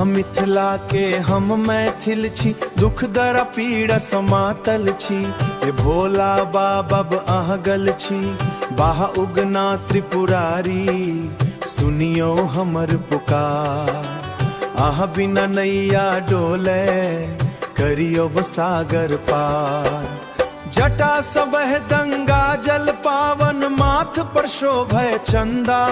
मिथिला के हम मैथिल छी, दुख दरा पीड़ा समातल छी। ए भोला बाबा अहगल छी, बाह उगना त्रिपुरारी, सुनियो हमर पुकार। आह बिना नैया डोले, करियो सागर पार। जटा सबह गंगा जल पावन, माथ पर शोभय चंदा।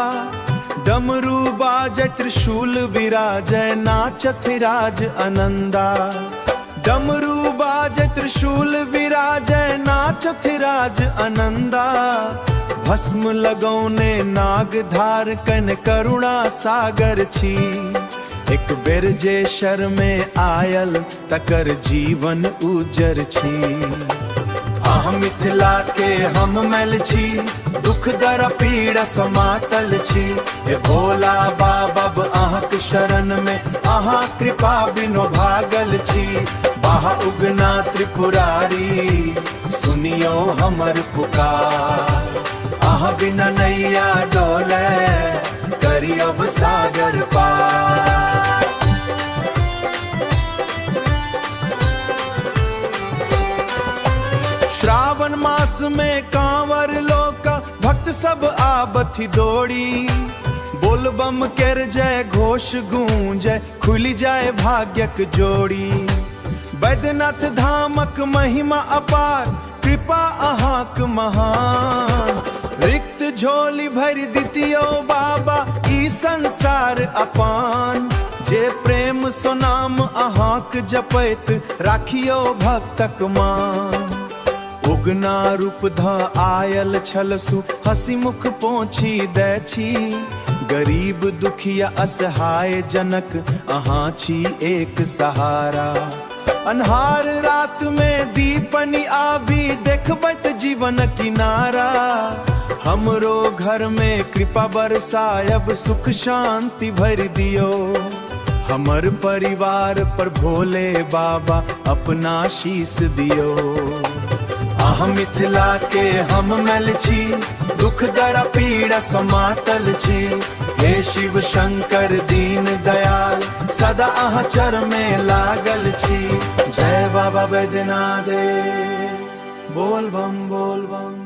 डमरू बाजय त्रिशूल विराजय, नाचत राज आनंदा। डमरू बाजय त्रिशूल विराजय, नाचत राज आनंदा। भस्म लगौने नाग धार कन, करुणा सागर छी। एक बेर जे शर में आयल, तकर जीवन उजर छी। आह मिथिला के हम मैल छी, दुख दर पीड़ा समातल छी। हे भोला बाबा अहाँक शरण में, अहाँ कृपा बिनो भागल छी। बाह उगना त्रिपुरारी, सुनियो हमर पुकार। आह बिना नैया डोले, करियो सागर पार। श्रावण मास में कांवर लोका, भक्त सब आबथि दौड़ी। बोल बम केर जय घोष गूंजय, खुली जाए भाग्यक जोड़ी। बैद्यनाथ धामक महिमा अपार, कृपा अहाँक महान। रिक्त झोली भरि दितियो बाबा, ई संसार अपान। जे प्रेम सो नाम अहाँक जपैत, राखियो भक्तक मान। उगना रूप ध आयल छलसु, हसी मुख पोछी दै छी। गरीब दुखिया असहाय जनक, अहाँ छी एक सहारा। अन्हार रात में दीपनि आबी, देखबैत जीवन किनारा। हमरो घर में कृपा बरसायब, सुख शांति भर दियो। हमर परिवार पर भोले बाबा, अपना शीस दियो। आह मिथिला के हम मैल छी, दुख दरा पीड़ा समातल छी। हे शिव शंकर दीन दयाल, सदा आह चर में लागल छी। जय बाबा बैद्यनाथ, बोल बम बोल बम।